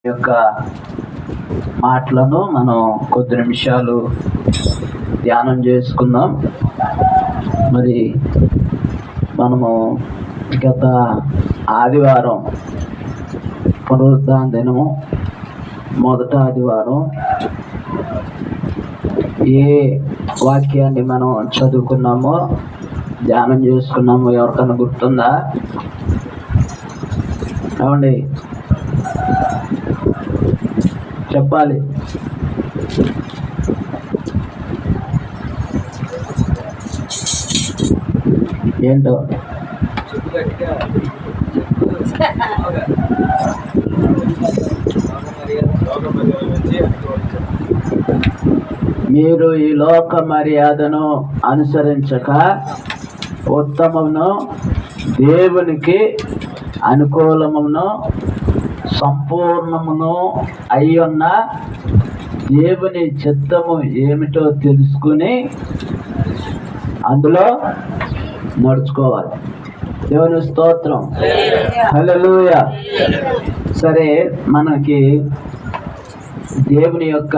యొక్క మాటలను మనం కొద్ది నిమిషాలు ధ్యానం చేసుకుందాం. మరి మనము గత ఆదివారం పునరుద్ధాన దినము మొదట ఆదివారం ఏ వాక్యాన్ని మనం చదువుకున్నామో ధ్యానం చేసుకున్నామో ఎవరికన్నా గుర్తుందా? ఏమండి చెప్పాలి. ఏంటో మీరు ఈ లోక మర్యాదను అనుసరించక ఉత్తమమును దేవునికి అనుకూలమును సంపూర్ణమును అయ్యున్న దేవుని చిత్తము ఏమిటో తెలుసుకుని అందులో నడుచుకోవాలి. దేవుని స్తోత్రం, హల్లెలూయా. సరే, మనకి దేవుని యొక్క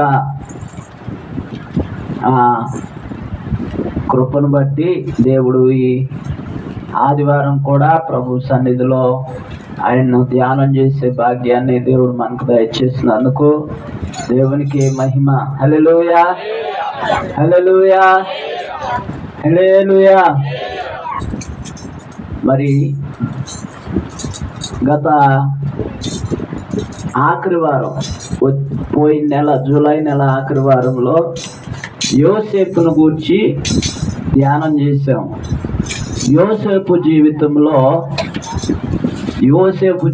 కృపను బట్టి దేవుడు ఈ ఆదివారం కూడా ప్రభు సన్నిధిలో ఆయన్ను ధ్యానం చేసే భాగ్యాన్ని దేవుడు మనకు దయచేసినందుకు దేవునికి మహిమ. హల్లెలూయా, హల్లెలూయా, హల్లెలూయా. మరి గత ఆఖరి వారం, పోయిన నెల జూలై నెల ఆఖరి వారంలో యోసేపును గూర్చి ధ్యానం చేశాం. యోసేపు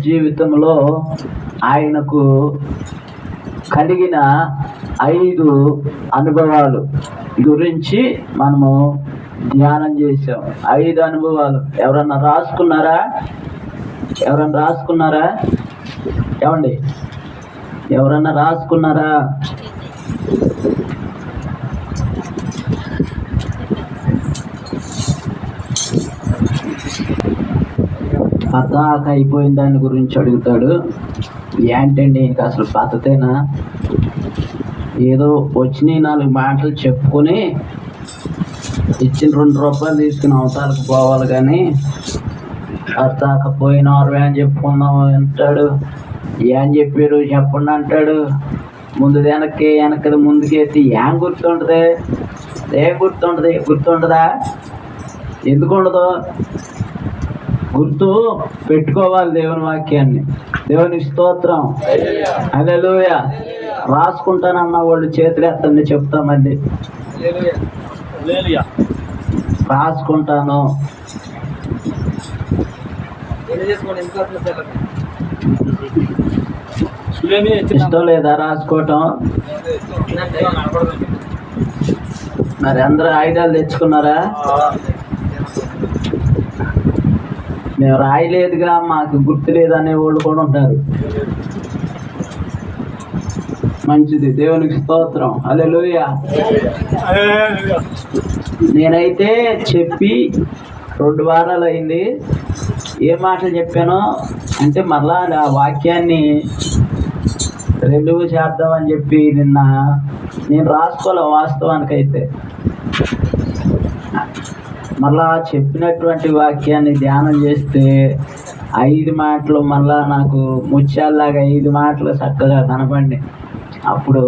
జీవితంలో ఆయనకు కలిగిన 5 అనుభవాలు గురించి మనము ధ్యానం చేసాం. 5 అనుభవాలు. ఎవరన్నా రాసుకున్నారా? ఏమండి, ఎవరన్నా రాసుకున్నారా? పతాక అయిపోయిన దాని గురించి అడుగుతాడు. ఏంటండి ఇంకా అసలు పద్ధతేనా? ఏదో వచ్చినాయి 4 మాటలు చెప్పుకొని ఇచ్చిన 2 రూపాయలు తీసుకుని అవతాలకు పోవాలి, కానీ పతాక పోయినారు అని చెప్పుకుందాం అంటాడు. ఏం చెప్పారు చెప్పండి అంటాడు. ముందు వెనక్కి ముందుకి ఎత్తి ఏం గుర్తుంటుంది? గుర్తుంటుందా? ఎందుకు ఉండదు? గుర్తు పెట్టుకోవాలి దేవుని వాక్యాన్ని. దేవుని స్తోత్రం, హల్లెలూయా. రాసుకుంటానన్న వాళ్ళు చేతులు ఎత్తండి, చెప్తామండి. రాసుకుంటాను. ఇష్టం లేదా రాసుకోవటం? మరి అందరూ ఆయుధాలు తెచ్చుకున్నారా? మేము రాయలేదుగా, మాకు గుర్తు లేదనే వాళ్ళు కూడా ఉంటారు. మంచిది, దేవునికి స్తోత్రం, హల్లెలూయా. నేనైతే చెప్పి 2 వారాలు అయింది. ఏ మాటలు చెప్పానో అంటే మరలా ఆ వాక్యాన్ని రెన్యూ చేద్దామని చెప్పి నిన్న నేను రాసుకోలే. వాస్తవానికైతే మళ్ళా చెప్పినటువంటి వాక్యాన్ని ధ్యానం చేస్తే 5 మాటలు మళ్ళా నాకు ముత్యాల్లాగా 5 మాటలు చక్కగా కనపడి, అప్పుడు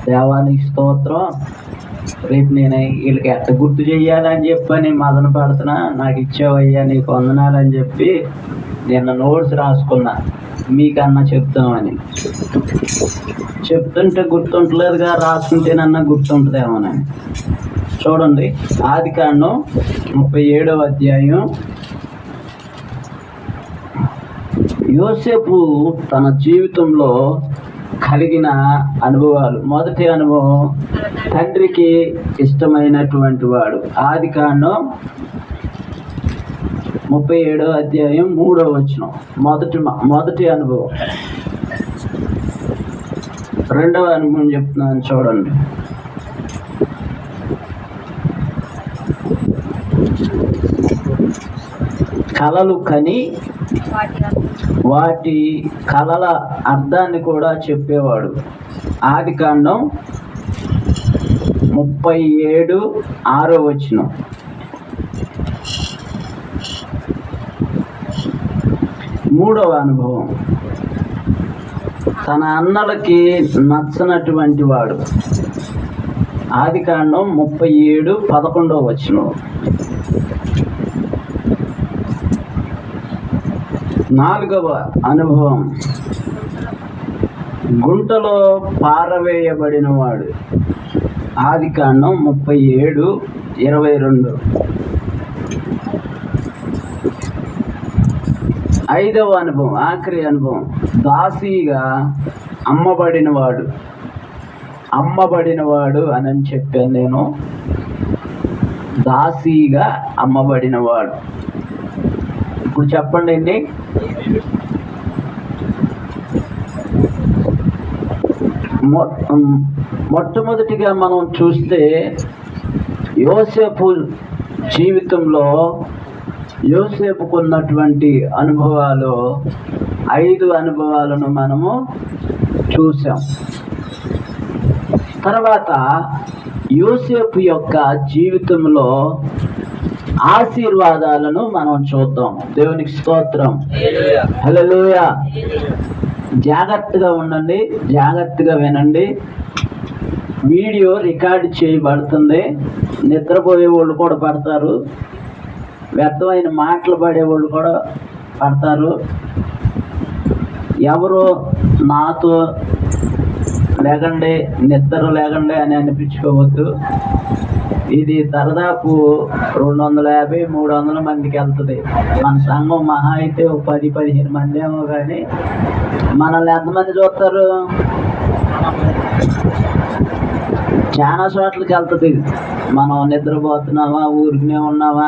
దేవానికి స్తోత్రం. రేపు నేను వీళ్ళకి ఎట్ట గుర్తు చెయ్యాలని చెప్పని మదన పడుతున్నా. నాకు ఇచ్చేవయ్యా, నీకు వందనాలని చెప్పి నిన్న నోట్స్ రాసుకున్నా, మీకన్నా చెప్తామని. చెప్తుంటే గుర్తుంటలేదుగా, రాసుకుంటేనన్నా గుర్తుంటుందేమోనని. చూడండి, ఆదికాండం 37వ అధ్యాయం. యోసేపు తన జీవితంలో కలిగిన అనుభవాలు. మొదటి అనుభవం, తండ్రికి ఇష్టమైనటువంటి వాడు. ఆదికాండం 37వ అధ్యాయం 3వ వచనం. మొదటి అనుభవం. 2వ అనుభవం చెప్తున్నాను, చూడండి. కలలు కని వాటి కలల అర్థాన్ని కూడా చెప్పేవాడు. ఆదికాండం 37:6. మూడవ అనుభవం, తన అన్నలకి నచ్చనటువంటి వాడు. ఆదికాండం 37:11. నాలుగవ అనుభవం, గుంటలో పారవేయబడిన వాడు. ఆదికాండం 37:22. ఐదవ అనుభవం, ఆఖరి అనుభవం, దాసీగా అమ్మబడినవాడు. అమ్మబడినవాడు అని చెప్పాను నేను. దాసీగా అమ్మబడినవాడు. ఇప్పుడు చెప్పండి అండి, మొట్టమొదటిగా మనం చూస్తే యోసేపు జీవితంలో యోసేపుకు ఉన్నటువంటి అనుభవాలు 5 అనుభవాలను మనము చూసాం. తర్వాత యోసేపు యొక్క జీవితంలో ఆశీర్వాదాలను మనం చూద్దాం. దేవునికి స్తోత్రం, హల్లెలూయా. జాగ్రత్తగా ఉండండి, జాగ్రత్తగా వినండి. వీడియో రికార్డ్ చేయబడుతుంది. నిద్రపోయే వాళ్ళు కూడా పడతారు, వ్యర్థమైన మాటలు పడేవాళ్ళు కూడా పడతారు. ఎవరు నాతో లేకండి, నిద్ర లేకండి అని అనిపించుకోవద్దు. ఇది దాదాపు 250-300 మందికి వెళ్తుంది. మన సంఘం మహా అయితే 10-15 మంది ఏమో, కానీ మనల్ని ఎంతమంది చూస్తారు? చాలా చోట్లకి వెళ్తుంది. మనం నిద్రపోతున్నావా, ఊరికనే ఉన్నావా,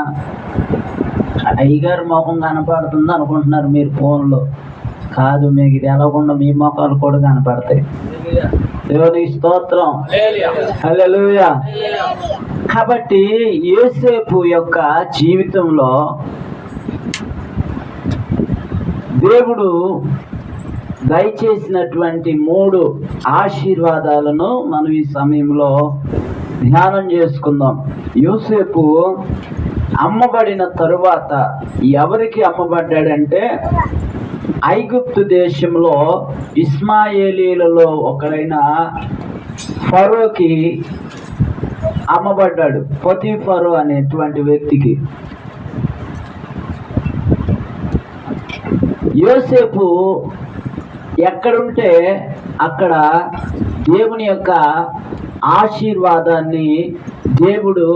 అయ్యగారి ముఖం కనపడుతుంది అనుకుంటున్నారు మీరు ఫోన్లో. కాదు, మీకు ఇది ఎలాగకుండా మీ ముఖాలు కూడా కనపడతాయి. దేవునికి స్తోత్రం, హల్లెలూయా. కాబట్టి యోసేపు యొక్క జీవితంలో దేవుడు దయచేసినటువంటి 3 ఆశీర్వాదాలను మనం ఈ సమయంలో ధ్యానం చేసుకుందాం. యోసేపు అమ్మబడిన తరువాత ఎవరికి అమ్మబడ్డాడంటే, ఐగుప్తు దేశంలో ఇస్మాయేలీలలో ఒకరైన ఫరోకి అమ్మబడ్డాడు. పొతీఫరు అనేటువంటి వ్యక్తికి. యోసేపు ఎక్కడుంటే అక్కడ దేవుని యొక్క ఆశీర్వాదాన్ని దేవుడు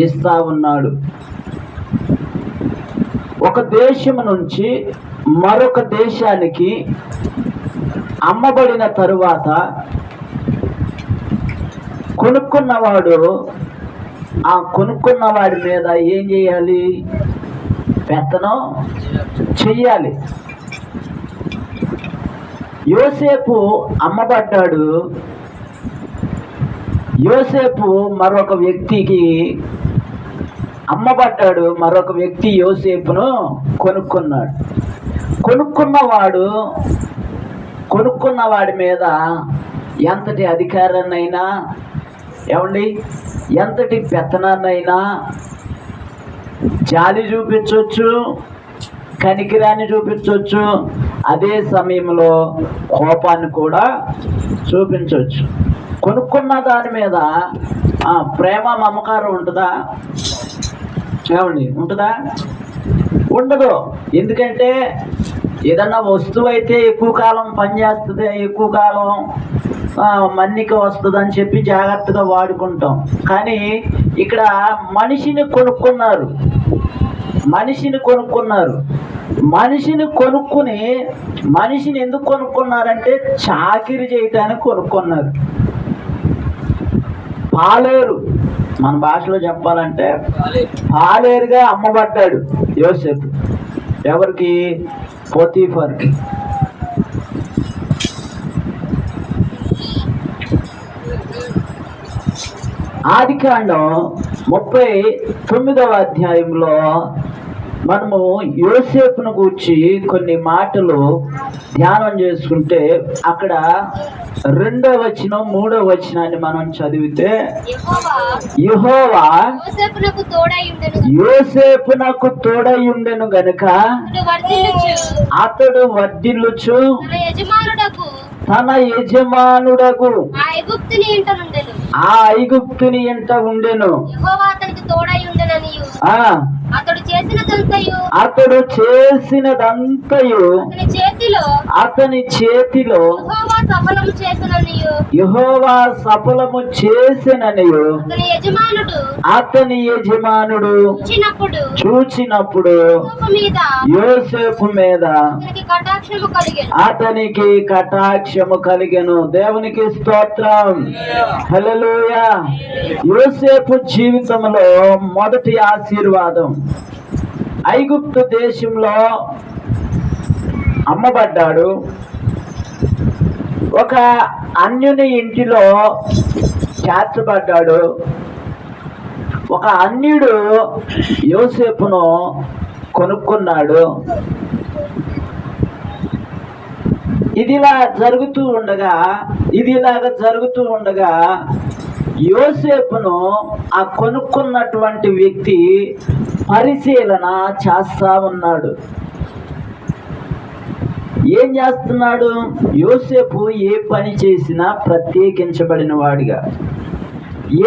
ఇస్తా ఉన్నాడు. ఒక దేశం నుంచి మరొక దేశానికి అమ్మబడిన తరువాత కొనుక్కున్నవాడు ఆ కొనుక్కున్నవాడి మీద ఏం చేయాలి? పెత్తనం చెయ్యాలి. యోసేపు అమ్మబడ్డాడు. యోసేపు మరొక వ్యక్తికి అమ్మబడ్డాడు. మరొక వ్యక్తి యోసేపును కొనుక్కున్నాడు. కొనుక్కున్నవాడి మీద ఎంతటి అధికారాన్నైనా, ఏమండి, ఎంతటి పెత్తనాన్నైనా జాలి చూపించవచ్చు, కనికిరాన్ని చూపించవచ్చు, అదే సమయంలో కోపాన్ని కూడా చూపించవచ్చు. కొనుక్కున్న దాని మీద ప్రేమ మమకారం ఉంటుందా? ఏమండి, ఉంటుందా? ఉండదు. ఎందుకంటే ఏదన్నా వస్తువు అయితే ఎక్కువ కాలం పనిచేస్తుంది, ఎక్కువ కాలం మన్నిక వస్తుంది అని చెప్పి జాగ్రత్తగా వాడుకుంటాం. కానీ ఇక్కడ మనిషిని కొనుక్కున్నారు. మనిషిని కొనుక్కుని మనిషిని ఎందుకు కొనుక్కున్నారంటే చాకిరి చేయటానికి కొనుక్కున్నారు. పాలేరు, మన భాషలో చెప్పాలంటే పాలేరుగా అమ్మబడ్డాడు యోసేపు. ఎవరికి? పొతీఫర్కి. ఆదికాండం 39వ అధ్యాయంలో మనము యోసేపును గూర్చి కొన్ని మాటలు ధ్యానం చేసుకుంటే అక్కడ 2వ వచనం 3వ వచనాన్ని మనం చదివితే, యెహోవా యోసేపునకు తోడయుండెను గనుక అతడు వర్ధిల్లుచు తన యజమానుడకు ఆ ఐగుప్తుని ఇంట ఉండెను. అతడు చేసినదంతయు అతని చేతిలో యెహోవా సఫలము చేసిననియు అతని యజమానుడు చూచినప్పుడు యోసేపు మీద అతనికి కటాక్షము కలిగెను. దేవునికి స్తోత్రం. హల్లెలూయా. యోసేపు జీవితంలో మొదటి ఆశీర్వాదం, ఐగుప్తు దేశంలో అమ్మబడ్డాడు. ఒక అన్యుని ఇంటిలో చేర్చబడ్డాడు. ఒక అన్యుడు యోసేపును కొనుక్కున్నాడు. ఇదిలాగా జరుగుతూ ఉండగా యోసేపును ఆ కొనుక్కున్నటువంటి వ్యక్తి పరిశీలన చేస్తా ఉన్నాడు. ఏం చేస్తున్నాడు? యోసేపు ఏ పని చేసినా ప్రత్యేకించబడిన వాడిగా,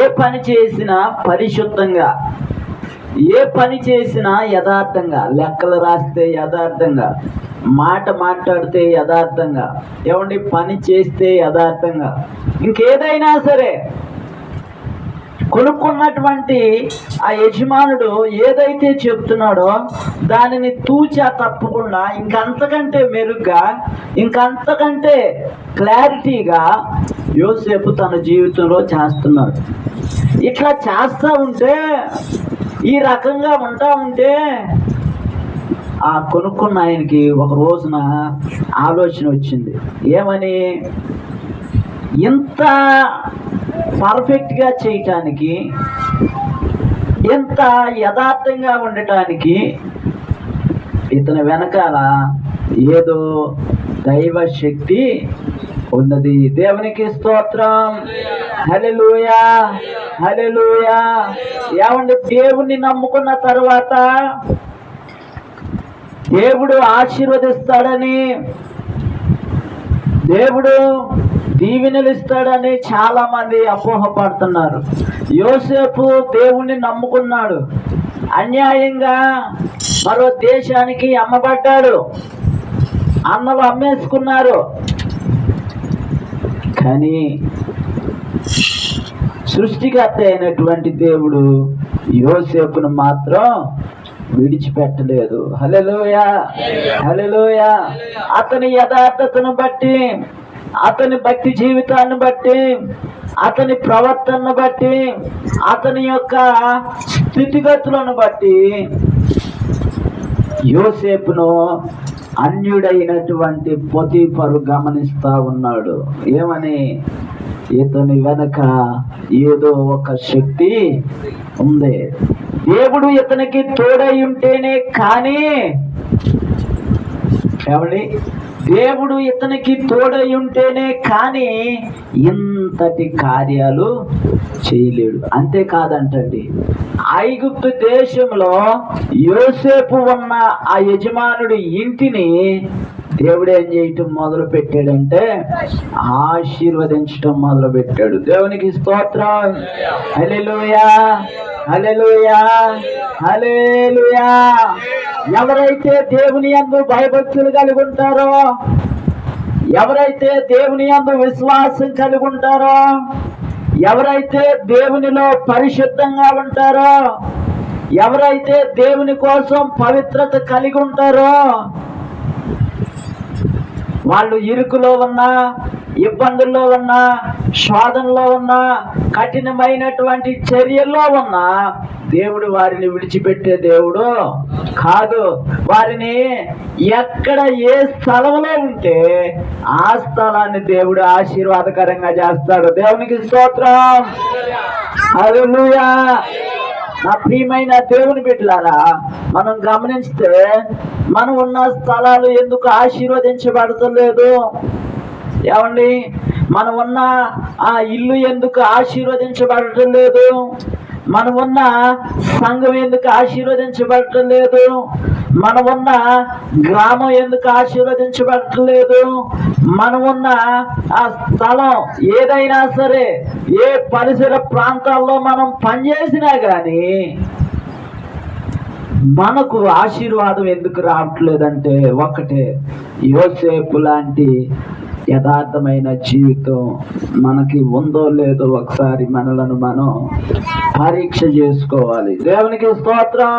ఏ పని చేసినా పరిశుద్ధంగా, ఏ పని చేసినా యథార్థంగా, లెక్కలు రాస్తే యథార్థంగా, మాట మాట్లాడితే యథార్థంగా, ఏమండి పని చేస్తే యథార్థంగా, ఇంకేదైనా సరే కొనుక్కున్నటువంటి ఆ యజమానుడు ఏదైతే చెప్తున్నాడో దానిని తూచా తప్పకుండా ఇంకంతకంటే మెరుగ్గా, ఇంకంతకంటే క్లారిటీగా యోసేపు తన జీవితంలో చేస్తున్నాడు. ఇట్లా చేస్తూ ఉంటే, ఈ రకంగా ఉంటా ఉంటే ఆ కొనుక్కున్న ఆయనకి ఒక రోజున ఆలోచన వచ్చింది. ఏమని? ఇంత పర్ఫెక్ట్గా చేయటానికి, ఎంత యథార్థంగా ఉండటానికి ఇతని వెనకాల ఏదో దైవ శక్తి ఉన్నది. దేవునికి స్తోత్రం. హల్లెలూయా, హల్లెలూయా. ఏమండి, దేవుణ్ణి నమ్ముకున్న తర్వాత దేవుడు ఆశీర్వదిస్తాడని, దేవుడు దీవెనలు ఇస్తాడని చాలా మంది అపోహపడుతున్నారు. యోసేపు దేవుణ్ణి నమ్ముకున్నాడు. అన్యాయంగా మరో దేశానికి అమ్మబడ్డాడు. అన్నలు అమ్మేసుకున్నారు. కానీ సృష్టికర్త అయినటువంటి దేవుడు యోసేపును మాత్రం విడిచిపెట్టలేదు. హల్లెలూయా, హల్లెలూయా. అతని యథార్థతను బట్టి, అతని భక్తి జీవితాన్ని బట్టి, అతని ప్రవర్తనను బట్టి, అతని యొక్క స్థితిగతులను బట్టి యోసేపును అన్యుడైనటువంటి పోతీఫరు గమనిస్తా ఉన్నాడు. ఏమని? ఇతని వెనక ఏదో ఒక శక్తి ఉంది. దేవుడు ఇతనికి తోడై ఉంటేనే కానీ, ఏమండి, దేవుడు ఇతనికి తోడై ఉంటేనే కానీ ఇంతటి కార్యాలు చేయలేడు. అంతేకాదంటండి, ఐగుప్తు దేశంలో యోసేపు ఉన్న ఆ యజమానుడి ఇంటిని దేవుడు ఏం చేయటం మొదలు పెట్టాడంటే ఆశీర్వదించటం మొదలు పెట్టాడు. దేవునికి స్తోత్రం. హల్లెలూయా, హల్లెలూయా, హల్లెలూయా. ఎవరైతే దేవుని యందు భయభక్తులు కలిగి ఉంటారో, ఎవరైతే దేవుని యందు విశ్వాసం కలిగి ఉంటారో, ఎవరైతే దేవునిలో పరిశుద్ధంగా ఉంటారో, ఎవరైతే దేవుని కోసం పవిత్రత కలిగి ఉంటారో, వాళ్ళు ఇరుకులో ఉన్నా, ఇబ్బందుల్లో ఉన్నా, శోధనలో ఉన్నా, కఠినమైనటువంటి చర్యల్లో ఉన్నా దేవుడు వారిని విడిచిపెట్టే దేవుడు కాదు. వారిని ఎక్కడ ఏ స్థలంలో ఉంటే ఆ స్థలాన్ని దేవుడు ఆశీర్వాదకరంగా చేస్తాడు. దేవునికి స్తోత్రం. హల్లెలూయా, నా ప్రియమైన దేవుని బిడ్డలారా, మనం గమనిస్తే మనం ఉన్న స్థలాలు ఎందుకు ఆశీర్వదించబడతలేదు? ఏమండి, మనం ఉన్న ఆ ఇల్లు ఎందుకు ఆశీర్వదించబడటం లేదు? మనం ఉన్న సంఘం ఎందుకు ఆశీర్వదించబడటం లేదు? మనం ఉన్న గ్రామం ఎందుకు ఆశీర్వదించబడటం లేదు? మనం ఉన్న ఆ స్థలం ఏదైనా సరే, ఏ పరిసర ప్రాంతాల్లో మనం పనిచేసినా కానీ మనకు ఆశీర్వాదం ఎందుకు రావట్లేదంటే ఒకటే, యోసేపు లాంటి యథార్థమైన జీవితం మనకి ఉందో లేదో ఒకసారి మనలను మనం పరీక్ష చేసుకోవాలి. దేవునికి స్తోత్రం.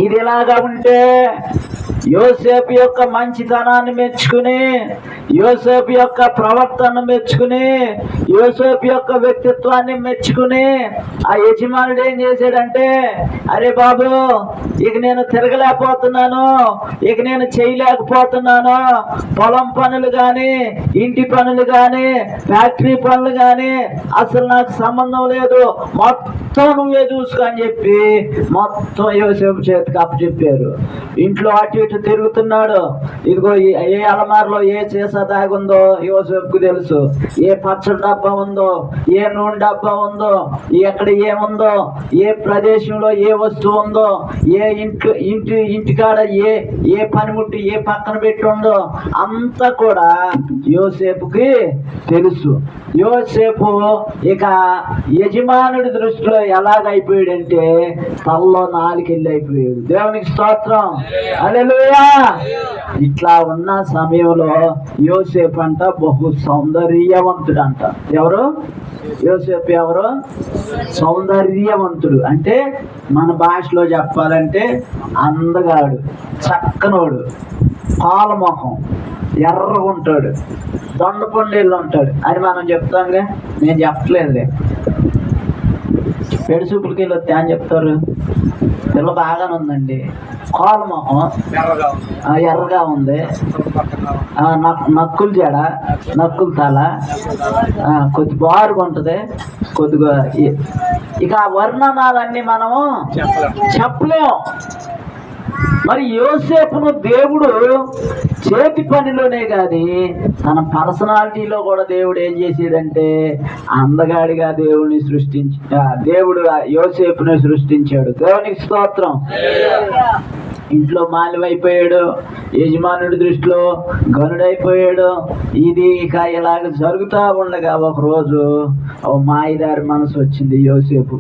ఇది ఎలాగా ఉంటే యోసేపు యొక్క మంచితనాన్ని మెచ్చుకుని, యోసేపు యొక్క ప్రవర్తన మెచ్చుకుని, యోసేపు యొక్క వ్యక్తిత్వాన్ని మెచ్చుకుని ఆ యజమానుడు ఏం చేశాడంటే, అరే బాబు, ఇక నేను తిరగలేకపోతున్నాను, ఇక నేను చేయలేకపోతున్నాను, పొలం పనులు కానీ, ఇంటి పనులు కానీ, ఫ్యాక్టరీ పనులు కానీ అసలు నాకు సంబంధం లేదు, మొత్తం నువ్వే చూసుకో అని చెప్పి మొత్తం యోసేపు చేతికి అప్పచెప్పారు. ఇంట్లో అటు ఇటు తిరుగుతున్నాడు. ఇదిగో ఏ అలమారలో ఏ సీసా దాగుందో యోసేపుకు తెలుసు, ఏ పచ్చడి డబ్బా ఉందో, ఏ నూనె డబ్బా ఉందో, ఎక్కడ ఏముందో, ఏ ప్రదేశంలో ఏ వస్తువు ఉందో, ఏ ఇంటికాడ ఏ పనిముట్టి ఏ పక్కన పెట్టి ఉందో అంతా కూడా యోసేపుకి తెలుసు. యోసేపు ఇక యజమానుడి దృష్టిలో ఎలాగైపోయాడంటే తల్లో నాలుకెళ్ళి అయిపోయాడు. దేవునికి స్తోత్రం. హల్లెలూయా. ఇట్లా ఉన్న సమయంలో యోసేపు అంట బహు సౌందర్యవంతుడు అంట. ఎవరు? యోసేపు ఎవరు? సౌందర్యవంతుడు అంటే మన భాషలో చెప్పాలంటే అందగాడు, చక్కనోడు, పాలమొహం, ఎర్రగుంటాడు, దొండపొండేళ్ళు ఉంటాడు అని మనం చెప్తాంగా. నేను చెప్పట్లేదులే. పెడుసూపులకి వెళ్ళి వస్తే అని చెప్తారు, పిల్ల బాగానే ఉందండి, కోలమొహం ఎర్రగా ఉంది, నక్కులు జడ, నక్కులు తల, కొద్ది బారుగా ఉంటుంది, కొద్దిగా. ఇక ఆ వర్ణనాలన్నీ మనము చెప్పలేము. మరి యోసేపును దేవుడు చేతి పనిలోనే కానీ తన పర్సనాలిటీలో కూడా దేవుడు ఏం చేసాడంటే అందగాడిగా దేవుడు యోసేపుని సృష్టించాడు. దేవునికి స్తోత్రం. ఇంట్లో మాలివైపోయాడు, యజమానుడి దృష్టిలో గనుడైపోయాడు. ఇది ఇక ఇలాగ జరుగుతూ ఉండగా ఒకరోజు మాయదారి మనసు వచ్చింది యోసేపు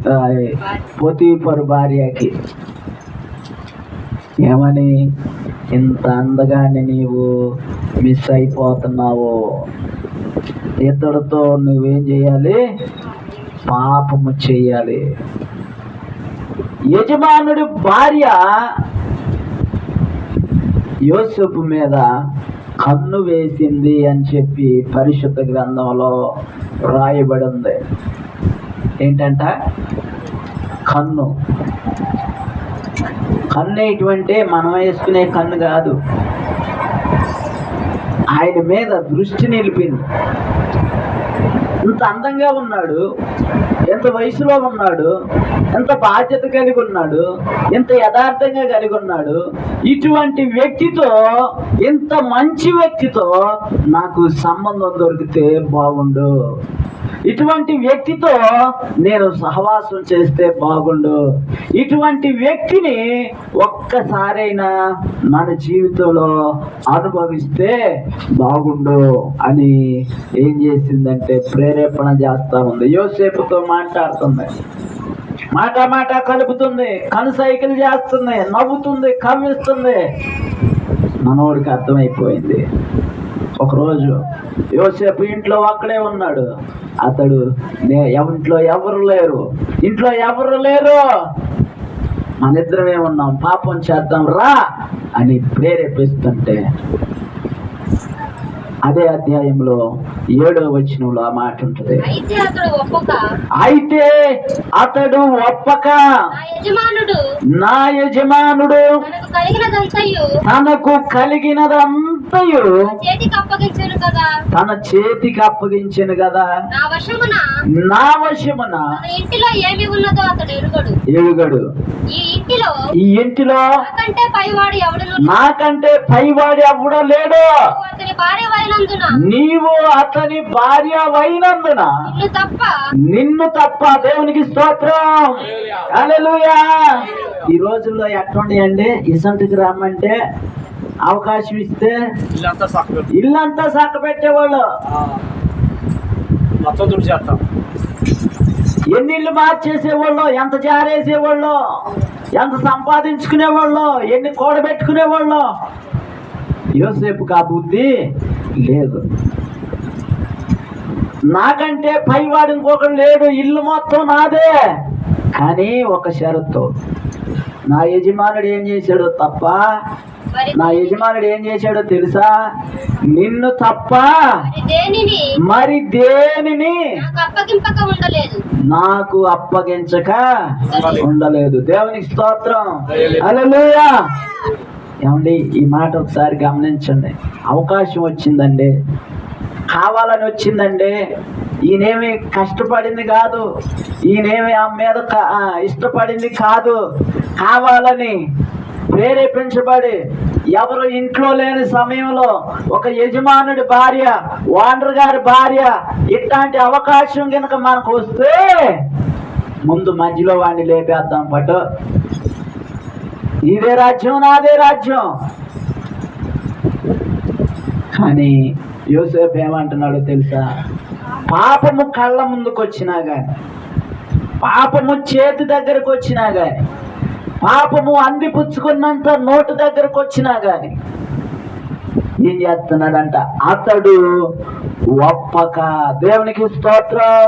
పోతీఫరు భార్యకి. ఏమని? ఇంత అందగానే నీవు మిస్ అయిపోతున్నావు, ఇతడితో నువ్వేం చేయాలి? పాపము చెయ్యాలి. యజమానుడి భార్య యోసేపు మీద కన్ను వేసింది అని చెప్పి పరిశుద్ధ గ్రంథంలో రాయబడి ఉంది. ఏంటంట? కన్ను. కన్ను ఎటువంటి మనం వేసుకునే కన్ను కాదు, ఆయన మీద దృష్టి నిలిపింది. ఇంత అందంగా ఉన్నాడు, ఎంత వయసులో ఉన్నాడు, ఎంత బాధ్యత కలిగి ఉన్నాడు, ఎంత యథార్థంగా కలిగి ఉన్నాడు, ఇటువంటి వ్యక్తితో, ఇంత మంచి వ్యక్తితో నాకు సంబంధం దొరికితే బాగుండు, ఇటువంటి వ్యక్తితో నేను సహవాసం చేస్తే బాగుండు, ఇటువంటి వ్యక్తిని ఒక్కసారైనా మన జీవితంలో అనుభవిస్తే బాగుండు అని ఏం చేసిందంటే ప్రేరేపణ చేస్తా ఉంది. యోసేపుతో మాట్లాడుతుంది, మాట కలుపుతుంది, కనుసైకిల్ చేస్తుంది, నవ్వుతుంది, కవ్విస్తుంది. మనోడికి అర్థమైపోయింది. ఒకరోజు యోసేపు ఇంట్లో ఒక్కడే ఉన్నాడు. అతడు ఇంట్లో ఎవరు లేరు, మనిద్దరమే ఉన్నాం, పాపం చేద్దాం రా అని ప్రేరేపిస్తుంటే అదే అధ్యాయంలో 7వ వచనంలో ఆ మాట ఉంటుంది. అయితే అతడు ఒప్పక నా యజమానుడు తనకు కలిగినదంతా అంతయు చేతికి అప్పగించెను కదా, తన చేతికి అప్పగించెను కదా, నా వశమున నా వశమున తన ఇంటిలో ఏమి ఉన్నదో అతడు ఎరుగడు. ఈ ఇంటిలో నాకంటే పైవాడు ఎవడును నాకంటే పైవాడు ఎవడో లేడు. అతని భార్యవైనందున నీవు అతని భార్యవైనందున నిన్ను తప్ప దేవునికి స్తోత్రం. హల్లెలూయా. ఈ రోజుల్లో ఎట్లుండి అండి, ఇసంటికి రమ్మంటే అవకాశం ఇస్తే ఇల్లంతా చక్క పెట్టేవాళ్ళు. ఎన్ని ఇళ్ళు మార్చేసేవాళ్ళు, ఎంత జారేసేవాళ్ళు, ఎంత సంపాదించుకునేవాళ్ళు, ఎన్ని కూడబెట్టుకునేవాళ్ళు. యోసేపుకి ఆ బుద్ధి లేదు. నాకంటే పైవాడు ఇంకొకడు లేడు, ఇల్లు మొత్తం నాదే. కానీ ఒక షరతు, నా యజమానుడు ఏం చేశాడో తప్ప, నా యజమానుడు ఏం చేశాడో తెలుసా? నిన్ను తప్ప మరి దేనిని నాకు అప్పగించక ఉండలేదు. దేవునికి స్తోత్రం. హల్లెలూయా. ఏమండి, ఈ మాట ఒకసారి గమనించండి. అవకాశం వచ్చిందండి, కావాలని వచ్చిందండి. ఈయనేమి కష్టపడింది కాదు, ఈయనేమి ఆమె మీద ఇష్టపడింది కాదు. కావాలని ప్రేరేపించబడి, ఎవరు ఇంట్లో లేని సమయంలో ఒక యజమానుడి భార్య, ఓనర్ గారి భార్య, ఇట్లాంటి అవకాశం కనుక మనకు వస్తే ముందు మధ్యలో వాడిని లేపేద్దాం. పట్టు, ఇదే రాజ్యం, నాదే రాజ్యం. కానీ యోసేపు ఏమంటున్నాడో తెలుసా? పాపము కళ్ళ ముందుకు వచ్చినా గాని, పాపము చేతి దగ్గరకు వచ్చినా గాని, పాపము అందిపుచ్చుకున్నంత నోటు దగ్గరకు వచ్చినా గాని ఏం చేస్తున్నాడంట? అతడు ఒప్పక. దేవునికి స్తోత్రం.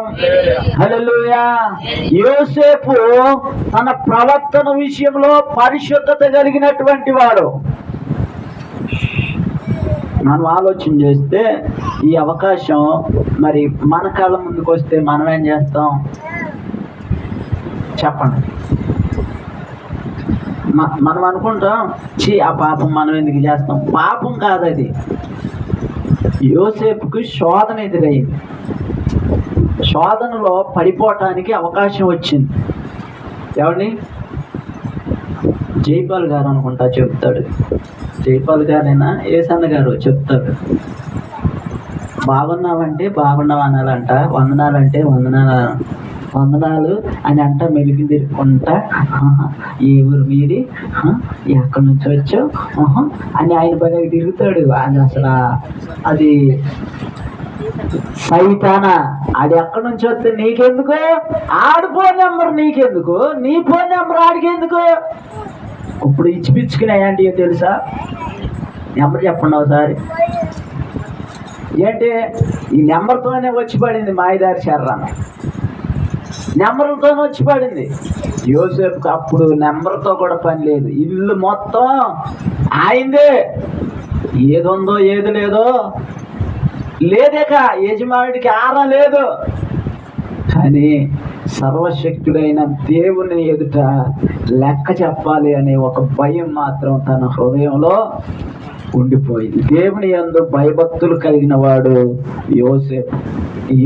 హల్లెలూయా. యోసేపు తన ప్రవర్తన విషయంలో పరిశుద్ధత కలిగినటువంటి వాడు. మనం ఆలోచన చేస్తే ఈ అవకాశం మరి మన కళ్ళ ముందుకు వస్తే మనం ఏం చేస్తాం చెప్పండి? మనం అనుకుంటాం, ఆ పాపం మనం ఎందుకు చేస్తాం? పాపం కాదు అది. యోసేపుకి శోధన ఎదురయ్యింది. శోధనలో పడిపోవటానికి అవకాశం వచ్చింది. ఎవరిని? జైపాల్ గారు అనుకుంటా చెప్తాడు. జైపాల్ గారైనా ఏసన్న గారు చెప్తాడు. బాగున్నావంటే బాగున్నావు అనాలంట, వందనాలంటే వందనాలు అని అంట మెలికి తిరుగుకుంటా, ఏ ఊరు మీది, ఎక్కడి నుంచి వచ్చావు అని ఆయన పని తిరుగుతాడు. అది అసలు అది సైతానా. అది ఎక్కడి నుంచి వస్తే నీకెందుకు? ఆడి ఫోన్ నెంబర్ నీకెందుకు? నీ ఫోన్ నెంబర్ ఆడికి ఎందుకు? ఇప్పుడు ఇచ్చిపిచ్చుకున్నాయంటే తెలుసా? నెంబర్ చెప్పండి ఒకసారి. ఏంటి, ఈ నెంబర్తోనే వచ్చి పడింది మాయదారి శర్రాన, నెంబర్లతోనే వచ్చి పడింది. యోసేపుకి అప్పుడు నెంబర్తో కూడా పని లేదు. ఇల్లు మొత్తం ఆయిందే. ఏది ఉందో ఏది లేదో లేదేక యజమానుడికి ఆరా లేదు. కానీ సర్వశక్తుడైన దేవుని ఎదుట లెక్క చెప్పాలి అనే ఒక భయం మాత్రం తన హృదయంలో ఉండిపోయింది. దేవుని యందు భయభక్తులు కలిగిన వాడు యోసేపు.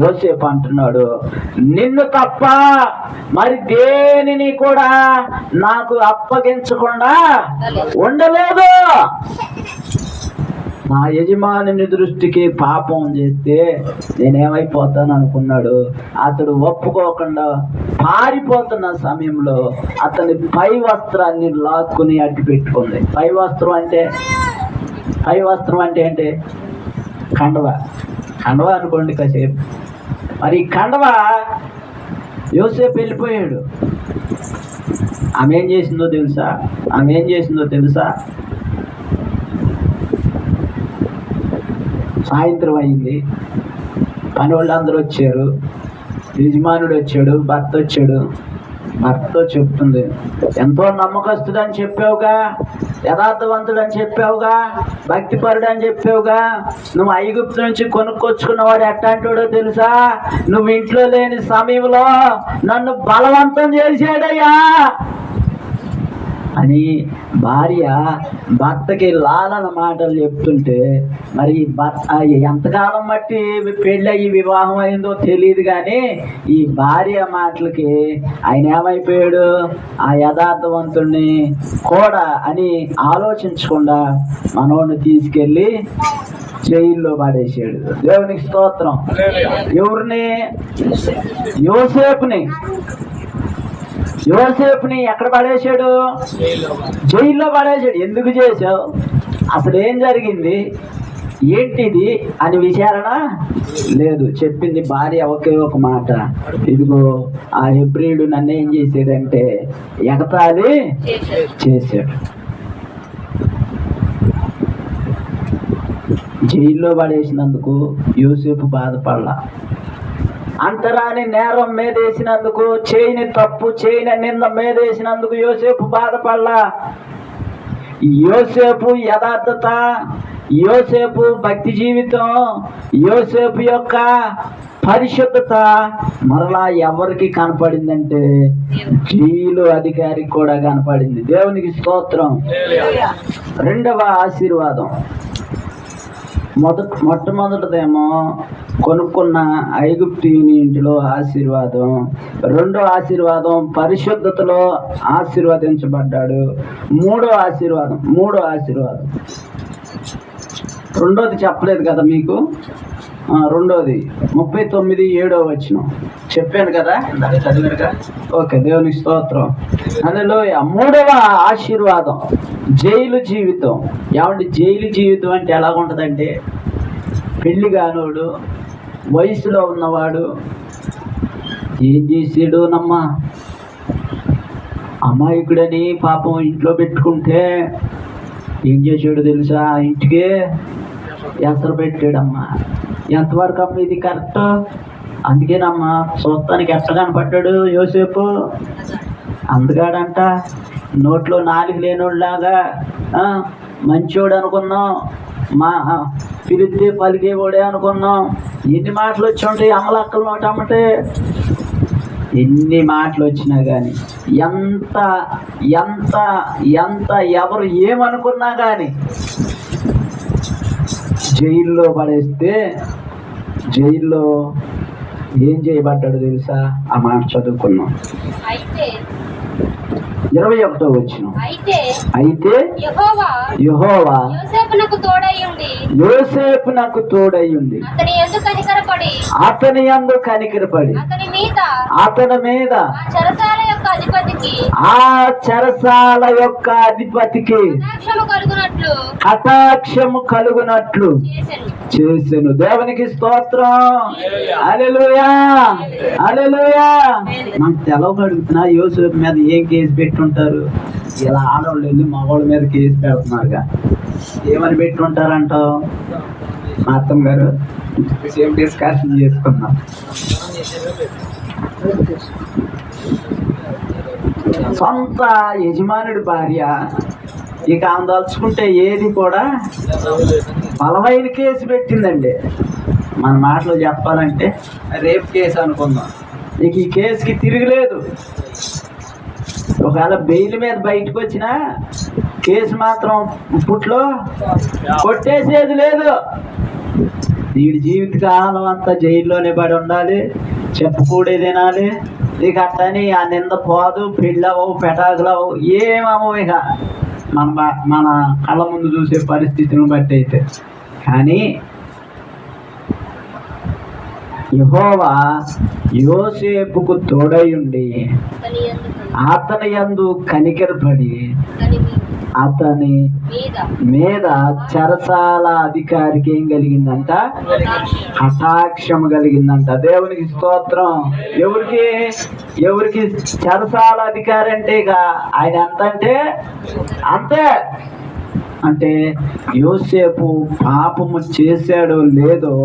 యోసేపు అంటున్నాడు, నిన్ను తప్ప మరి దేనిని కూడా నాకు అప్పగించకుండా ఉండలేదు. నా యజమాని దృష్టికి పాపం చేస్తే నేనేమైపోతాను అనుకున్నాడు. అతడు ఒప్పుకోకుండా పారిపోతున్న సమయంలో అతని పై వస్త్రాన్ని లాక్కుని అడ్డు పెట్టుకుంది. పై వస్త్రం అంటే ఏంటి? కండవ అనుకోండి కాసేపు. మరి కండవ యోసేపు వెళ్ళిపోయాడు. ఆమె ఏం చేసిందో తెలుసా? సాయంత్రం అయింది, పని వాళ్ళు అందరూ వచ్చారు, యజమానుడు వచ్చాడు, భర్త వచ్చాడు. భర్తతో చెప్తుంది, ఎంతో నమ్మకస్తుడని చెప్పావుగా, యథార్థవంతుడని చెప్పావుగా, భక్తిపరుడు అని చెప్పావుగా, నువ్వు ఐగుప్తు నుంచి కొనుక్కొచ్చుకున్నవాడు ఎట్లాంటివాడో తెలుసా? నువ్వు ఇంట్లో లేని సమయంలో నన్ను బలవంతం చేశాడయ్యా. అని భార్య భర్తకి లాలన మాటలు చెప్తుంటే, మరి ఎంతకాలం బట్టి పెళ్ళయి వివాహం అయిందో తెలియదు, కానీ ఈ భార్య మాటలకి ఆయన ఏమైపోయాడు, ఆ యథార్థవంతుణ్ణి కూడా అని ఆలోచించకుండా మనోడిని తీసుకెళ్ళి జైల్లో పడేసాడు. దేవునికి స్తోత్రం. ఎవరిని? యోసేపుని ఎక్కడ పడేశాడు? జైల్లో పడేశాడు. ఎందుకు చేశావు, అసలు ఏం జరిగింది, ఏంటిది అని విచారణ లేదు. చెప్పింది భార్య ఒకే ఒక మాట, ఇదిగో ఆ హెబ్రీయుడు నన్ను ఏం చేశాడంటే ఎగతాళి చేశాడు. జైల్లో పడేసినందుకు యోసేపు బాధపడలా. అంతరాని నేరం మీదేసినందుకు, చేయని తప్పు చేయని నింద మీదేసినందుకు యోసేపు బాధపడలా. యోసేపు యథార్థత, యోసేపు భక్తి జీవితం, యోసేపు యొక్క పరిశుద్ధత మరలా ఎవరికి కనపడిందంటే జైలు అధికారికి కూడా కనపడింది. దేవునికి స్తోత్రం. రెండవ ఆశీర్వాదం, మొట్టమొదటిదేమో కొనుక్కున్న ఐగుప్తీయుని ఇంటిలో ఆశీర్వాదం. రెండో ఆశీర్వాదం పరిశుద్ధతలో ఆశీర్వదించబడ్డాడు. మూడో ఆశీర్వాదం రెండోది చెప్పలేదు కదా మీకు. రెండోది 39:7 చెప్పాను కదా, చదివారు కదా. ఓకే, దేవునికి స్తోత్రం. అందులో మూడవ ఆశీర్వాదం జైలు జీవితం. ఏమంటే జైలు జీవితం అంటే ఎలాగుంటుందంటే, పెళ్లి కానోడు, వయసులో ఉన్నవాడు ఏం చేసాడు నమ్మా, అమాయకుడని పాపం ఇంట్లో పెట్టుకుంటే ఏం చేసాడు తెలుసా, ఇంటికి ఎసరు పెట్టాడమ్మా. ఎంతవరకు అమ్మ ఇది కరెక్ట్? అందుకేనమ్మా చూస్తానికి ఎట్ట కనపడ్డాడు యోసేపు, అందుగాడంట నోట్లో నాలుగు లేనోళ్ళలాగా మంచోడు అనుకున్నాం, మా పిలిస్తే పలికేవాడే అనుకున్నాం. ఎన్ని మాటలు వచ్చి ఉంటాయి అమలక్కల నోట అమ్మటే, ఎన్ని మాటలు వచ్చినా కానీ, ఎంత ఎంత ఎంత ఎవరు ఏమనుకున్నా కానీ జైల్లో పడేస్తే, జైల్లో ఏం చేయబడ్డాడు తెలుసా? ఆ మాట చదువుకున్నాం. 21 అయితే యెహోవా యోసేపునకు తోడయ్యుండి అతని యందు కనికరపడి అతని మీద ఆ చెరసాల యొక్క అధిపతికి కటాక్షము కలుగునట్లు చేసెను. దేవునికి స్తోత్రం. హల్లెలూయా, హల్లెలూయా. మనం తెలవగడుగుతున్నా యోసేపు మీద ఏం కేసు పెట్టుంటారు? ఇలా ఆడవాళ్ళు వెళ్ళి మగవాళ్ళ మీద కేసు పెడుతున్నారుగా, ఏమని పెట్టుంటారంటావు? మా అత్తమ్మ గారు సేమ్ డిస్కషన్ చేసుకున్నాం. సొంత యజమానుడి భార్య ఇక ఆమె తలుచుకుంటే ఏది కూడా బలమైన కేసు పెట్టిందండి. మన మాటలో చెప్పాలంటే రేప్ కేసు అనుకుందాం. ఇక ఈ కేసుకి తిరగలేదు. ఒకవేళ బెయిల్ మీద బయటకు వచ్చినా కేసు మాత్రం ఇప్పట్లో కొట్టేసేది లేదు. వీడి జీవితకాలం అంతా జైల్లోనే పడి ఉండాలి, చెప్పుకూడే తినాలి. ఇక అట్టని ఆ నింద పోదు, పెళ్ళవవు, పెటాకులవు, ఏమవు. ఇక మన కళ్ళ ముందు చూసే పరిస్థితిని బట్టి అయితే. కానీ యెహోవా యోసేపుకు తోడయుండి అతని యందు కనికరపడి అతని మీద చెరసాల అధికారికి ఏం కలిగిందంట? కటాక్షం కలిగిందంట. దేవునికి స్తోత్రం. ఎవరికి చెరసాల అధికారి అంటే ఇక ఆయన ఎంత అంటే అంతే. అంటే యోసేపు పాపము చేశాడో లేదో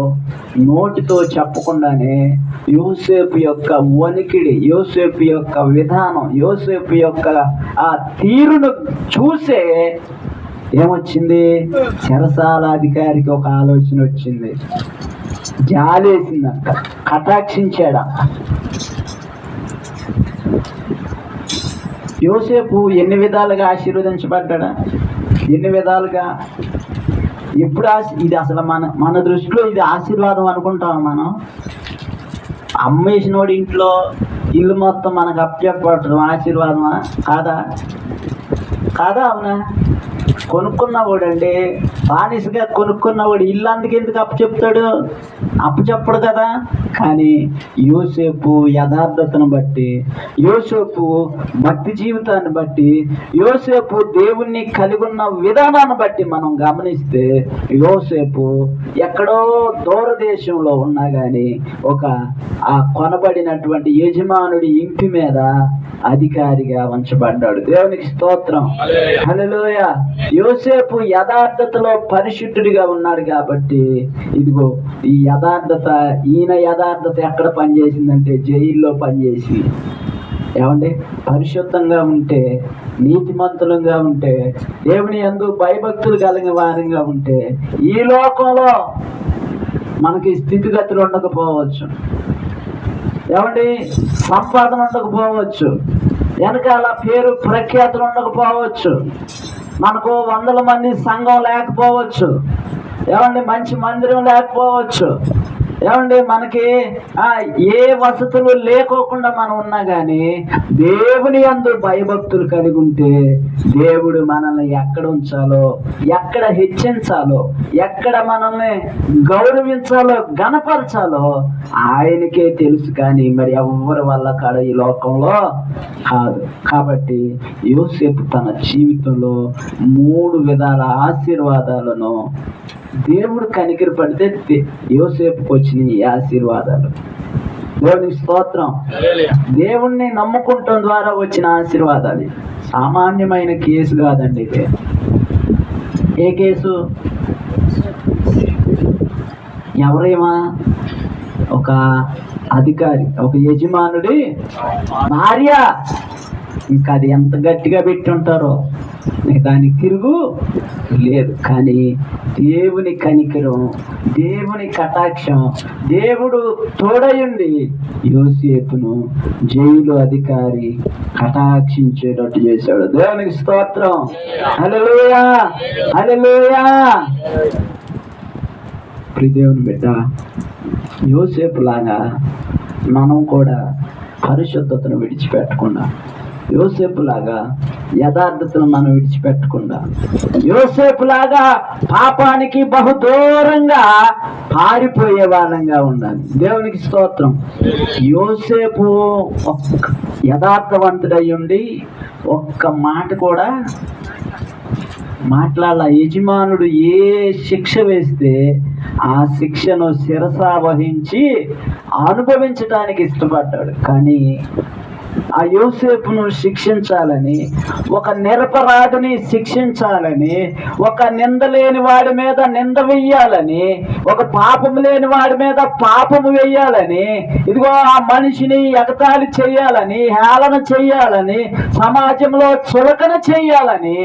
నోటితో చెప్పకుండానే యోసేపు యొక్క వణికిడి, యోసేపు యొక్క విధానం, యోసేపు యొక్క ఆ తీరును చూసే ఏమొచ్చింది? చెరసాల అధికారికి ఒక ఆలోచన వచ్చింది, జాలేసిందంట, కటాక్షించాడ. యోసేపు ఎన్ని విధాలుగా ఆశీర్వదించబడ్డా? ఎన్ని విధాలుగా? ఎప్పుడు ఇది అసలు మన దృష్టిలో ఇది ఆశీర్వాదం అనుకుంటాం మనం. అమ్మేసినోడి ఇంట్లో ఇల్లు మొత్తం మనకు అప్పచెప్పడం ఆశీర్వాదమా? కాదా? అవునా? కొనుక్కున్నవాడు అండి, బానిసగా కొనుక్కున్నవాడు ఇల్లు ఎందుకు అప్పచెప్తాడు? అప్పచెప్పడు కదా. కానీ యోసేపు యథార్థతను బట్టి, యోసేపు భక్తి జీవితాన్ని బట్టి, యోసేపు దేవుణ్ణి కలిగి ఉన్న విధానాన్ని బట్టి మనం గమనిస్తే, యోసేపు ఎక్కడో దూరదేశంలో ఉన్నా కానీ ఆ కొనబడినటువంటి యజమానుడి ఇంటి మీద అధికారిగా ఉంచబడ్డాడు. దేవునికి స్తోత్రం. హల్లెలూయా. యోసేపు యథార్థతలో పరిశుద్ధుడిగా ఉన్నాడు కాబట్టి, ఇదిగో ఈ ఈయన యథార్థత ఎక్కడ పనిచేసిందంటే జైల్లో పనిచేసి. ఏమండి? పరిశుద్ధంగా ఉంటే, నీతిమంతులుగా ఉంటే, దేవుని యందు భయభక్తులు కలిగిన వారిగా ఉంటే, ఈ లోకంలో మనకి స్థితిగతులు ఉండకపోవచ్చు. ఏమండి? సంపాదన ఉండకపోవచ్చు, వెనకాల పేరు ప్రఖ్యాతులు ఉండకపోవచ్చు, మనకు 100 మంది సంఘం లేకపోవచ్చు, ఏమండి? మంచి మందిరం లేకపోవచ్చు, ఏమండి? మనకి ఏ వసతులు లేకోకుండా మనం ఉన్నా కానీ దేవుని యందు భయభక్తులు కలిగి ఉంటే, దేవుడు మనల్ని ఎక్కడ ఉంచాలో, ఎక్కడ హెచ్చించాలో, ఎక్కడ మనల్ని గౌరవించాలో, గణపరచాలో ఆయనకే తెలుసు. కానీ మరి ఎవరి వల్ల కాడ ఈ లోకంలో కాదు. కాబట్టి యోసేపు తన జీవితంలో 3 విధాల ఆశీర్వాదాలను దేవుడు కనికరి పడితే యోసేపుకి వచ్చిన ఈ ఆశీర్వాదాలు. దేవునికి స్తోత్రం. దేవుణ్ణి నమ్ముకుంటం ద్వారా వచ్చిన ఆశీర్వాదాలు. సామాన్యమైన కేసు కాదండి ఇది. ఏ కేసు? ఎవరేమా? ఒక అధికారి, ఒక యజమానుడి భార్య. ఇంకా అది ఎంత గట్టిగా పెట్టి ఉంటారో దానికి తిరుగు లేదు. కానీ దేవుని కనికరం, దేవుని కటాక్షం, దేవుడు తోడయుండి యోసేపును జైలు అధికారి కటాక్షించేటట్టు చేశాడు. దేవునికి స్తోత్రం. హల్లెలూయా, హల్లెలూయా. ప్రియదేవుని బిడ్డ, యోసేపు లాగా మనం కూడా పరిశుద్ధతను విడిచిపెట్టకుండా, యోసేపులాగా యథార్థతను మనం విడిచిపెట్టకుండా, యోసేపులాగా పాపానికి బహుదూరంగా పారిపోయే వాళ్ళంగా ఉండాలి. దేవునికి స్తోత్రం. యోసేపు యథార్థవంతుడై ఉండి ఒక్క మాట కూడా మాట్లాడాల. యజమానుడు ఏ శిక్ష వేస్తే ఆ శిక్షను శిరసా వహించి అనుభవించడానికి ఇష్టపడ్డాడు. కానీ ఆ యోసేపును శిక్షించాలని, ఒక నిరపరాధిని శిక్షించాలని, ఒక నింద లేని వాడి మీద నింద వెయ్యాలని, ఒక పాపము లేని వాడి మీద పాపము వెయ్యాలని, ఇదిగో ఆ మనిషిని ఎగతాళి చేయాలని, హేళన చేయాలని, సమాజంలో చులకన చేయాలని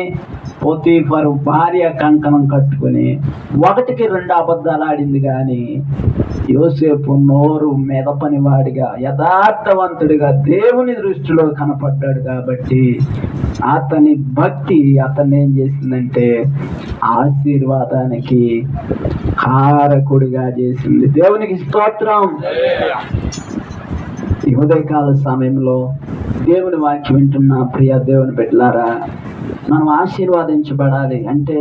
పోతీఫరు భార్య కంకణం కట్టుకుని 1కి 2 అబద్ధాలు ఆడింది. కానీ యోసేపు నోరు మెదపని వాడిగా, యథార్థవంతుడిగా దేవుని దృష్టిలో కనపడ్డాడు. కాబట్టి అతని భక్తి అతన్ని ఏం చేసిందంటే ఆశీర్వాదానికి కారకుడిగా చేసింది. దేవునికి స్తోత్రం. ఈ ఉదయకాల సమయంలో దేవుని వాక్యం వింటున్న ప్రియ దేవుని బిడ్డలారా, మనం ఆశీర్వాదించబడాలి అంటే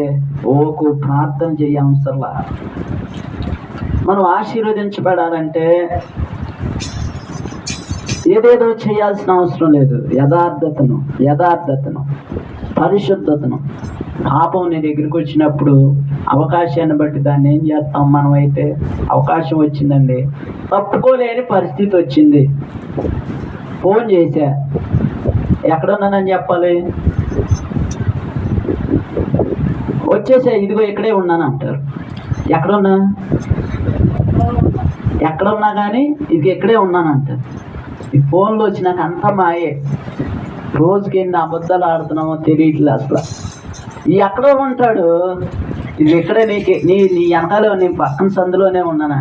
ఓకు ప్రార్థన చేయవసరంలా. మనం ఆశీర్వదించబడాలంటే ఏదేదో చేయాల్సిన అవసరం లేదు. యథార్థతను, పరిశుద్ధతను. పాపం నీ దగ్గరికి వచ్చినప్పుడు అవకాశాన్ని బట్టి దాన్ని ఏం చేస్తాం? మనం అయితే అవకాశం వచ్చిందండి, తప్పుకోలేని పరిస్థితి వచ్చింది, ఫోన్ చేశా, ఎక్కడున్నానని చెప్పాలి? వచ్చేసా, ఇదిగో ఇక్కడే ఉన్నాను అంటారు. ఎక్కడున్నా కానీ ఇది ఇక్కడే ఉన్నాను అంటారు. ఈ ఫోన్లో వచ్చినాక అంతా మాయే. రోజుకి ఎన్ని అబద్ధాలు ఆడుతున్నామో తెలియట్లే అసలు. ఈ ఎక్కడో ఉంటాడు, ఇది ఇక్కడే నీ వెనకాల నీ పక్కన సందులోనే ఉన్నానా?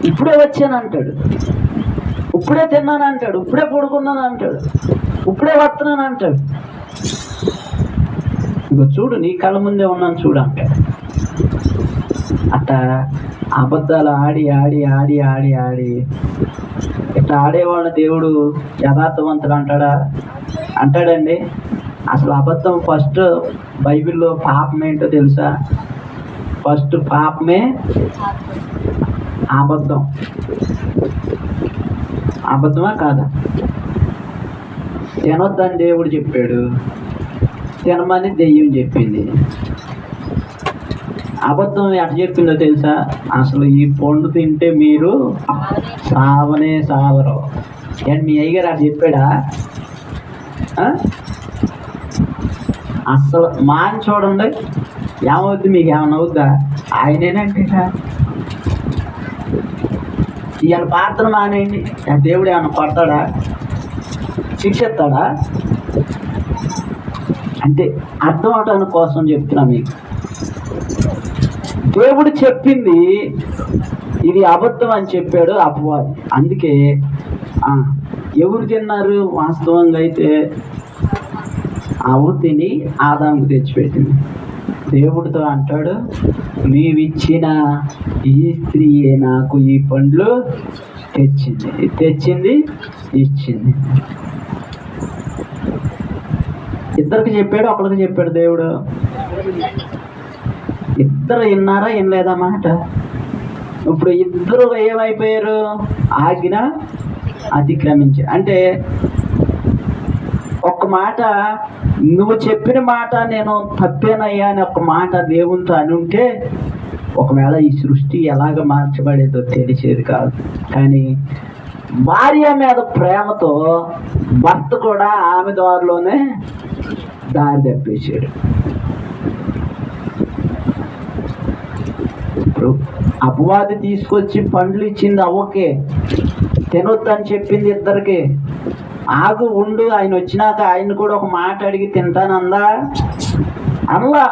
ఇప్పుడే వచ్చాను అంటాడు. ఇప్పుడే తిన్నాను అంటాడు, ఇప్పుడే పడుకున్నాను అంటాడు, ఇప్పుడే వస్తున్నాను అంటాడు. ఇంకో చూడు, నీ కళ్ళ ముందే ఉన్నాను చూడు అంటాడు. అట్టా అబద్ధాలు ఆడి ఆడి ఆడి ఆడి ఆడి ఇట్లా ఆడేవాడు దేవుడు యథార్థవంతుడు అంటాడా? అంటాడండి. అసలు అబద్ధం ఫస్ట్ బైబిల్లో పాపం ఏంటో తెలుసా? ఫస్ట్ పాపమే అబద్ధం. అబద్ధమా కాదా? తినొద్దని దేవుడు చెప్పాడు, తినమని దెయ్యం చెప్పింది. అబద్ధం ఎట్ట చెప్పిందో తెలుసా? అసలు ఈ పండు తింటే మీరు సావనే సావరు. ఏంటి మీ అయ్యగారు అట్లా చెప్పాడా? అసలు మాని చూడండి, ఏమవుద్ది? మీకు ఏమన్నా అవుద్దా? ఆయనేనంటే ఇవాళ ప్రార్థన మానేయండి, దేవుడు ఏమన్నా కొడతాడా? శిక్షిస్తాడా? అంటే అర్థం అవటానికి కోసం చెప్తున్నా మీకు. దేవుడు చెప్పింది ఇది అబద్ధం అని చెప్పాడు అపవాది. అందుకే ఎవరు తిన్నారు? వాస్తవంగా అయితే అవ్వ తిని ఆదాముకు తెచ్చిపెట్టింది. దేవుడితో అంటాడు, నీవిచ్చిన ఈ స్త్రీయే నాకు ఈ పండ్లు తెచ్చింది ఇచ్చింది. ఇద్దరికి చెప్పాడు, ఒకరికి చెప్పాడు దేవుడు? ఇద్దరు విన్నారా వినలేదా మాట? ఇప్పుడు ఇద్దరు ఏమైపోయారు? ఆజ్ఞ అతిక్రమించారు. అంటే ఒక్క మాట, నువ్వు చెప్పిన మాట నేను తప్పేనయ్యా అని ఒక్క మాట దేవునితో అని ఉంటే ఒకవేళ ఈ సృష్టి ఎలాగ మార్చబడేదో తెలిసేది కాదు. కానీ భార్య మీద ప్రేమతో భర్త కూడా ఆమె దారిలోనే దారి తప్పేశాడు. ఇప్పుడు అపవాది తీసుకొచ్చి పండ్లు ఇచ్చింది అవ్వకే, తినొద్దని చెప్పింది ఇద్దరికి. ఆగు ఉండు, ఆయన వచ్చినాక ఆయన కూడా ఒక మాట అడిగి తింటానందా? అలా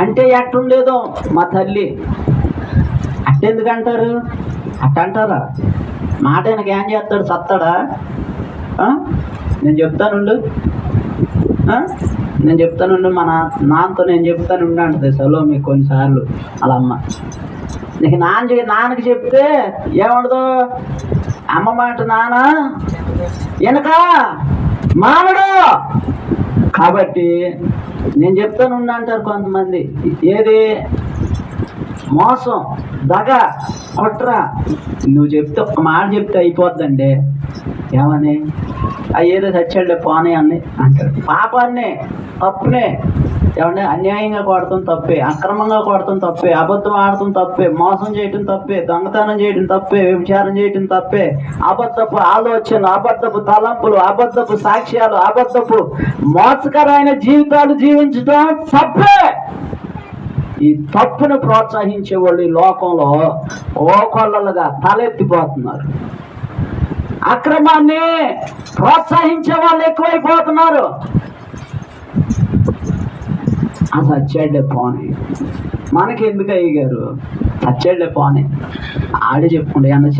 అంటే ఎట్టుండేదో మా తల్లి. అట్టెందుకు అంటారు? అట్టంటారా? మాట ఆయనకి ఏం చేస్తాడు? సత్తాడా? నేను చెప్తానుండు, నేను చెప్తానుండు, మా నాన్నతో నేను చెప్తానుండు అంటది సెలవు మీకు కొన్నిసార్లు అలా అమ్మ. నీకు నాన్నకి చెప్తే ఏముండదు? అమ్మ మాట నాన్న వెనక మానడు. కాబట్టి నేను చెప్తానుండు అంటారు కొంతమంది. ఏది? మోసం, దగ, కుట్ర. నువ్వు చెప్తే ఒక్క మాట చెప్తే అయిపోద్దండి. ఏమని? ఏదో చచ్చాడులే పోనీ అని అంటాడు. పాపాన్ని, తప్పునే. ఏమంటే అన్యాయంగా కొడతాం తప్పే, అక్రమంగా కొడతాం తప్పే, అబద్ధం ఆడటం తప్పే, మోసం చేయటం తప్పే, దొంగతనం చేయటం తప్పే, వ్యభిచారం చేయటం తప్పే, అబద్ధపు ఆలోచనలు, అబద్ధపు తలంపులు, అబద్ధపు సాక్ష్యాలు, అబద్ధపు మోసకరమైన జీవితాలు జీవించడం తప్పే. ఈ తప్పును ప్రోత్సహించే వాళ్ళు ఈ లోకంలో ఓకొల్లలుగా తలెత్తిపోతున్నారు. అక్రమాన్ని ప్రోత్సహించే వాళ్ళు ఎక్కువైపోతున్నారు. ఆ సచ్చాడే పోనీ, మనకి ఎందుకు అయ్యగారు? సచ్చాడే పోనీ, ఆడే చెప్పుకుంటే అన్న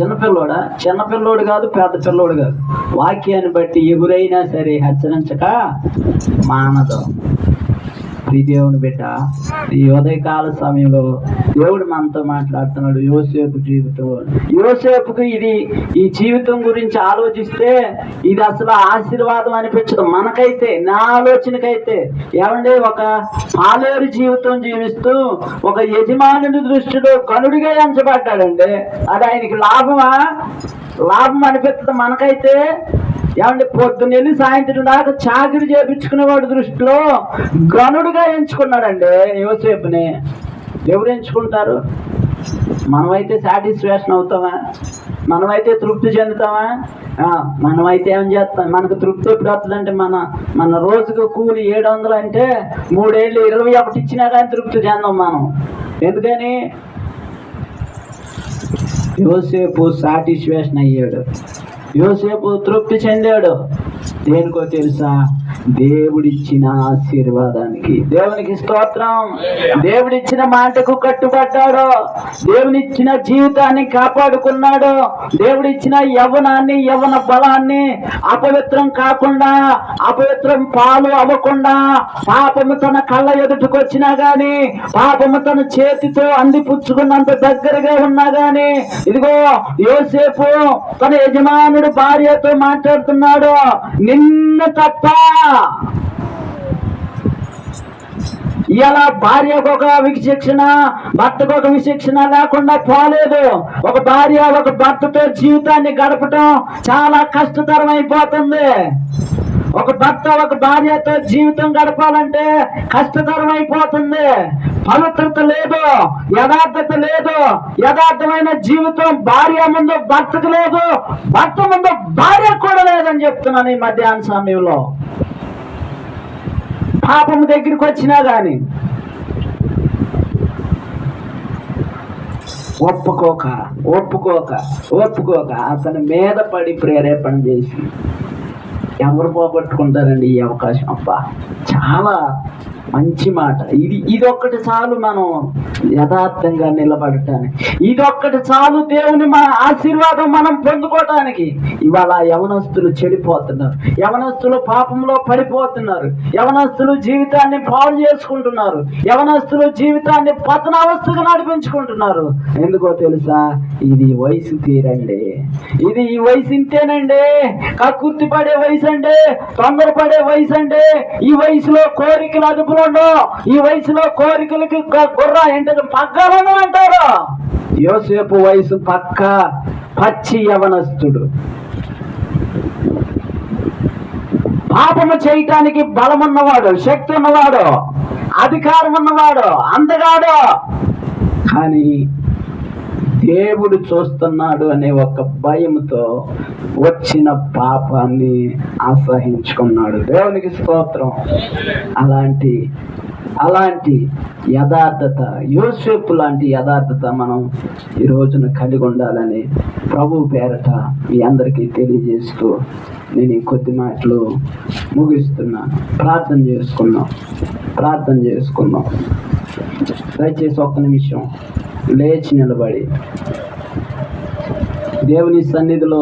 చిన్నపిల్లోడు కాదు, పెద్ద పిల్లోడు కాదు. వాక్యాన్ని బట్టి ఎగురైనా సరే హెచ్చరించక మానదు. ఈ దేవుని బిడ్డ, ఈ ఉదయకాల సమయంలో దేవుడు మనతో మాట్లాడుతున్నాడు. యోసేపు జీవితం, యోసేపుకు ఈ జీవితం గురించి ఆలోచిస్తే ఇది అసలు ఆశీర్వాదం అనిపించదు మనకైతే. నా ఆలోచనకైతే ఏమంటే ఒక పాలేరు జీవితం జీవిస్తూ ఒక యజమానుని దృష్టిలో గనుడిగా ఎంచబడ్డాడండి. అది ఆయనకి లాభం అనిపిస్తుంది మనకైతే. ఏమంటే పొద్దున్నెళ్ళి సాయంత్రం దాకా చాకిరి చేపించుకునేవాడు దృష్టిలో గనుడుగా ఎంచుకున్నాడండి యోసేపుని. ఎవరు ఎంచుకుంటారు? మనమైతే సాటిస్ఫాక్షన్ అవుతామా? మనమైతే తృప్తి చెందుతామా? మనమైతే ఏం చేస్తాం? మనకు తృప్తి ఎప్పుడు వస్తుందంటే మన రోజుకు కూలి 700 అంటే 3 ఏళ్ళు 21 ఇచ్చినా కానీ తృప్తి చెందాం మనం. ఎందుకని? యోసేపు సాటిస్ఫాక్షన్ అయ్యాడు, యోసేపు తృప్తి చెందాడు. దేనికో తెలుసా? దేవుడిచ్చిన ఆశీర్వాదానికి. దేవునికి స్తోత్రం. దేవుడిచ్చిన మాటకు కట్టుబడ్డాడు. దేవునిచ్చిన జీవితాన్ని కాపాడుకున్నాడు. దేవుడిచ్చిన యవ్వనాన్ని, యవ్వన బలాన్ని అపవిత్రం కాకుండా, అపవిత్రం పాలు అవ్వకుండా, పాపము తన కళ్ళ ఎదుటికి వచ్చినా గాని, పాపము తన చేతితో అందిపుచ్చుకున్నంత దగ్గరగా ఉన్నా గాని, ఇదిగో యోసేపు తన యజమానుడు భార్యతో మాట్లాడుతున్నాడు, నిన్ను తప్ప ఇలా భార్యకు ఒక విశిక్షణ, భర్తకు ఒక విశిక్షణ లేకుండా పోలేదు. ఒక భార్య ఒక భర్తతో జీవితాన్ని గడపటం చాలా కష్టతరం అయిపోతుంది. ఒక భర్త ఒక భార్యతో జీవితం గడపాలంటే కష్టతరం అయిపోతుంది. పవిత్రత లేదు, యథార్థత లేదు, యథార్థమైన జీవితం భార్య ముందు భర్తకు లేదు, భర్త ముందు భార్య కూడా లేదని చెప్తున్నాను ఈ మధ్యాహ్న సమయంలో. పాపం దగ్గరికి వచ్చినా గాని ఒప్పుకోక అతని మీద పడి ప్రేరేపణ చేసి ఎవరు పోగొట్టుకుంటారండి ఈ అవకాశం? అబ్బా, చాలా మంచి మాట. ఇది ఒక్కటి చాలు మనం యథార్థంగా నిలబడటానికి. ఇదొక్కటి చాలు దేవుని ఆశీర్వాదం మనం పొందుకోవటానికి. ఇవాళ యవనస్తులు చెడిపోతున్నారు, యవనస్తులు పాపంలో పడిపోతున్నారు, యవనస్తులు జీవితాన్ని పాడు చేసుకుంటున్నారు, యవనస్తులు జీవితాన్ని పతనావస్థకు నడిపించుకుంటున్నారు. ఎందుకో తెలుసా? ఇది వయసు తీరండి. ఇది ఈ వయసు ఇంతేనండి. కక్కుర్తి పడే వయసు అండి, తొందరపడే వయసు అండి. ఈ వయసులో కోరికలు అదుపులో ఉండవు. ఈ వయసులో కోరికలకి గుర్ర ఏంటంటే పక్కలను అంటారు. యోసేపు వయసు పక్క పచ్చి యవనస్తుడు. పాపము చేయటానికి బలం ఉన్నవాడు, శక్తి ఉన్నవాడు, అధికారం ఉన్నవాడు, అందగాడు. కానీ దేవుడు చూస్తున్నాడు అనే ఒక భయంతో వచ్చిన పాపాన్ని అసహించుకున్నాడు. దేవునికి స్తోత్రం. అలాంటి యథార్థత, యోసేపు లాంటి యథార్థత మనం ఈ రోజున కలిగి ఉండాలని ప్రభు పేరట మీ అందరికీ తెలియజేస్తూ నేను ఈ కొద్ది మాటలు ముగిస్తున్నాను. ప్రార్థన చేసుకుందాం. దయచేసి ఒక్క నిమిషం లేచి నిలబడి దేవుని సన్నిధిలో